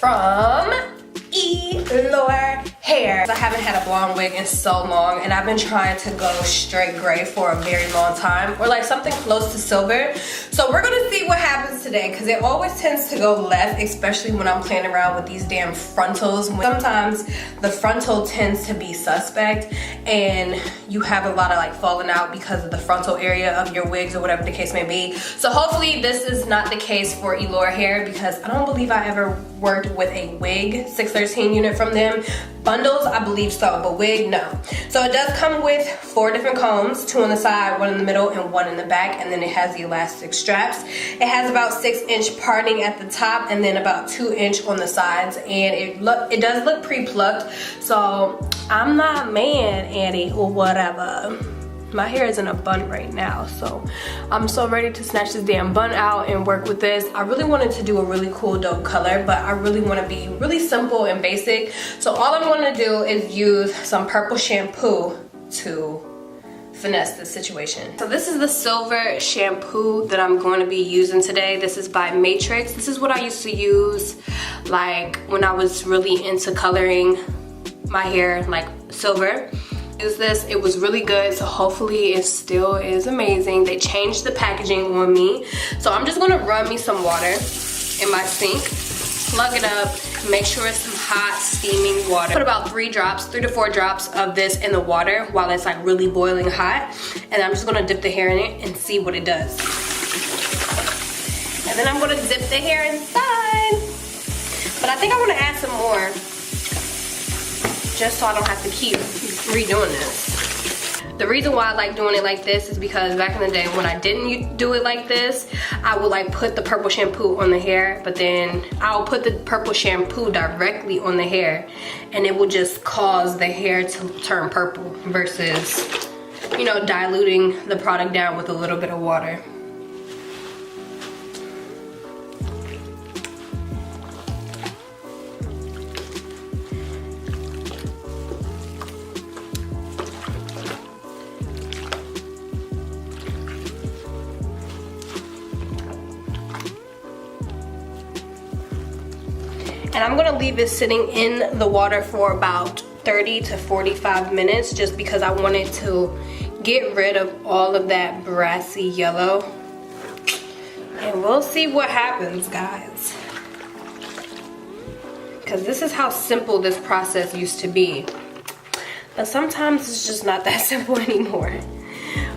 from Eullair hair. I haven't had a blonde wig in so long, and I've been trying to go straight gray for a very long time, or like something close to silver. So we're gonna see what happens today, because it always tends to go left, especially when I'm playing around with these damn frontals. Sometimes the frontal tends to be suspect and you have a lot of like falling out because of the frontal area of your wigs or whatever the case may be. So hopefully this is not the case for Eullair hair, because I don't believe I ever worked with a wig 613 unit from them. Bundles, I believe so, but wig, no. So it does come with 4 different combs, 2 on the side, 1 in the middle, and 1 in the back, and then it has the elastic straps. It has about 6-inch parting at the top, and then about 2-inch on the sides, and it does look pre-plucked, so I'm not mad at it or whatever. My hair is in a bun right now, so I'm so ready to snatch this damn bun out and work with this. I really wanted to do a really cool dope color, but I really want to be really simple and basic. So all I'm going to do is use some purple shampoo to finesse this situation. So this is the silver shampoo that I'm going to be using today. This is by Matrix. This is what I used to use like when I was really into coloring my hair like silver. Use this, it was really good, so hopefully it still is amazing. They changed the packaging on me, so I'm just gonna run me some water in my sink, plug it up, make sure it's some hot steaming water. Put about 3 to 4 drops of this in the water while it's like really boiling hot, and I'm just gonna dip the hair in it and see what it does. And then I'm gonna dip the hair inside, but I think I want to add some more just so I don't have to keep redoing this. The reason why I like doing it like this is because back in the day when I didn't do it like this, I would like put the purple shampoo on the hair, but then I'll put the purple shampoo directly on the hair, and it will just cause the hair to turn purple versus, you know, diluting the product down with a little bit of water. And I'm gonna leave it sitting in the water for about 30 to 45 minutes just because I wanted to get rid of all of that brassy yellow. And we'll see what happens, guys. Because this is how simple this process used to be. But sometimes it's just not that simple anymore.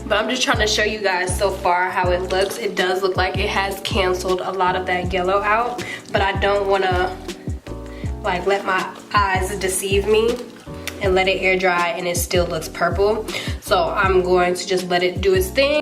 But I'm just trying to show you guys so far how it looks. It does look like it has canceled a lot of that yellow out, but I don't wanna like let my eyes deceive me and let it air dry and it still looks purple. So I'm going to just let it do its thing.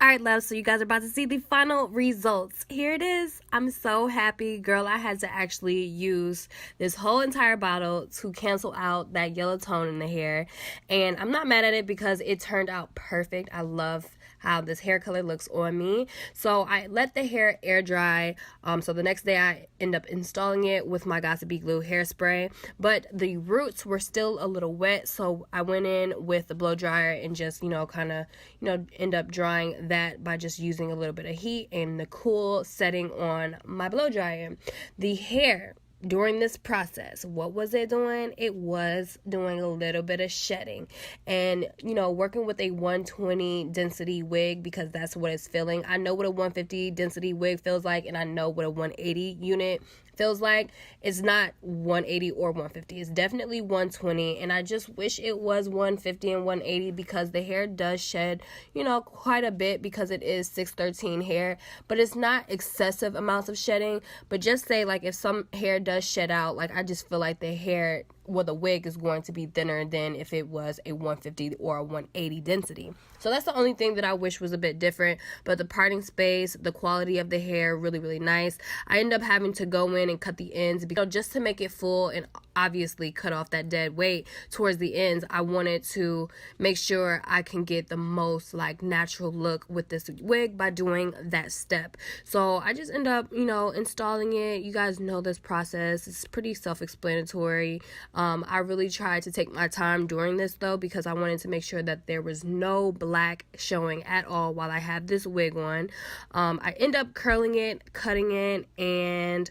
Alright loves, so you guys are about to see the final results. Here it is. I'm so happy. Girl, I had to actually use this whole entire bottle to cancel out that yellow tone in the hair. And I'm not mad at it because it turned out perfect. I love how this hair color looks on me. So I let the hair air dry. So the next day I end up installing it with my Gossipy Glue hairspray. But the roots were still a little wet, so I went in with the blow dryer and just, you know, kind of, you know, end up drying that by just using a little bit of heat and the cool setting on my blow dryer. The hair during this process, what was it doing? It was doing a little bit of shedding. And, you know, working with a 120 density wig, because that's what it's feeling. I know what a 150 density wig feels like, and I know what a 180 unit feels like. It's not 180 or 150. It's definitely 120, and I just wish it was 150 and 180 because the hair does shed, you know, quite a bit because it is 613 hair, but it's not excessive amounts of shedding. But just say like if some hair does shed out, like I just feel like the hair, well, the wig is going to be thinner than if it was a 150 or a 180 density. So that's the only thing that I wish was a bit different. But the parting space, the quality of the hair, really, really nice. I end up having to go in and cut the ends, because just to make it full and obviously cut off that dead weight towards the ends, I wanted to make sure I can get the most like natural look with this wig by doing that step. So I just end up, you know, installing it. You guys know this process. It's pretty self-explanatory. I really tried to take my time during this though, because I wanted to make sure that there was no black showing at all while I had this wig on. I end up curling it, cutting it, and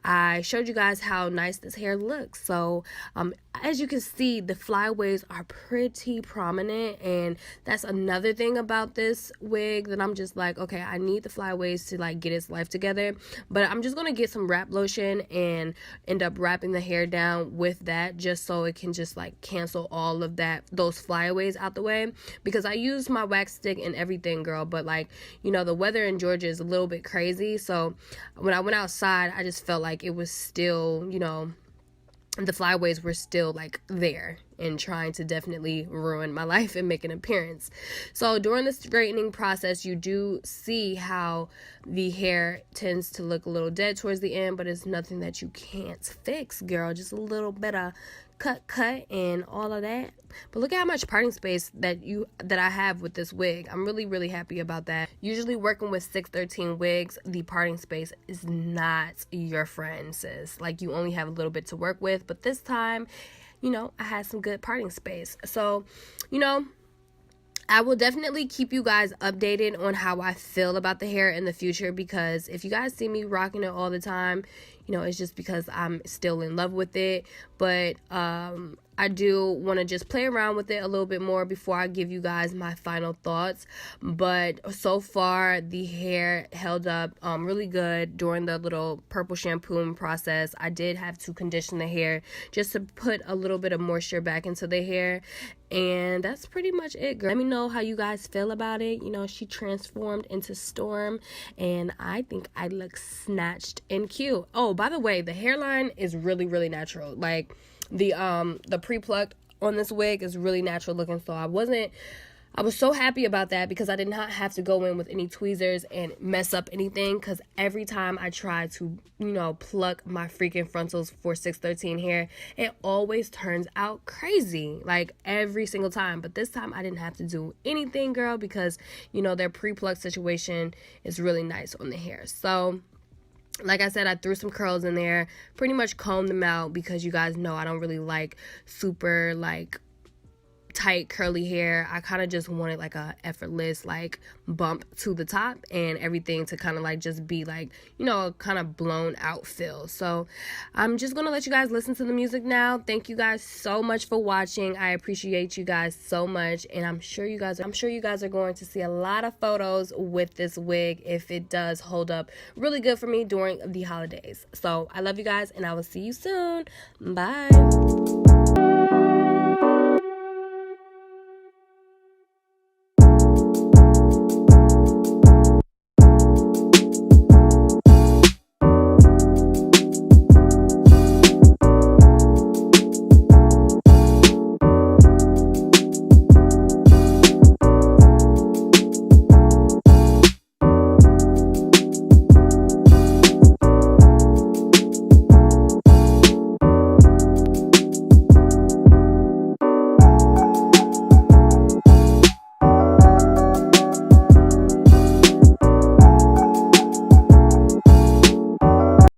I showed you guys how nice this hair looks. So as you can see, the flyaways are pretty prominent, and that's another thing about this wig that I'm just like, okay, I need the flyaways to like get its life together. But I'm just gonna get some wrap lotion and end up wrapping the hair down with that, just so it can just like cancel all of those flyaways out the way, because I used my wax stick and everything, girl, but like, you know, the weather in Georgia is a little bit crazy. So when I went outside, I just felt like it was still, you know, the flyaways were still like there and trying to definitely ruin my life and make an appearance. So during the straightening process, you do see how the hair tends to look a little dead towards the end, but it's nothing that you can't fix, girl. Just a little bit of cut and all of that. But look at how much parting space that I have with this wig. I'm really happy about that. Usually working with 613 wigs, the parting space is not your friend, sis. Like, you only have a little bit to work with, but this time, you know, I had some good parting space. So, you know, I will definitely keep you guys updated on how I feel about the hair in the future, because if you guys see me rocking it all the time, you know, it's just because I'm still in love with it. But I do want to just play around with it a little bit more before I give you guys my final thoughts. But so far, the hair held up really good during the little purple shampooing process. I did have to condition the hair just to put a little bit of moisture back into the hair. And that's pretty much it, girl. Let me know how you guys feel about it. You know, she transformed into Storm, and I think I look snatched and cute. Oh, by the way, the hairline is really natural. Like, the pre-plucked on this wig is really natural looking. So I was so happy about that, because I did not have to go in with any tweezers and mess up anything, because every time I try to, you know, pluck my freaking frontals for 613 hair, it always turns out crazy, like every single time. But this time I didn't have to do anything, girl, because, you know, their pre-pluck situation is really nice on the hair. So like I said, I threw some curls in there, pretty much combed them out, because you guys know I don't really like super like tight curly hair. I kind of just wanted like a effortless like bump to the top, and everything to kind of like just be like, you know, kind of blown out feel. So I'm just gonna let you guys listen to the music now. Thank you guys so much for watching. I appreciate you guys so much, and I'm sure you guys are going to see a lot of photos with this wig if it does hold up really good for me during the holidays. So I love you guys, and I will see you soon. Bye.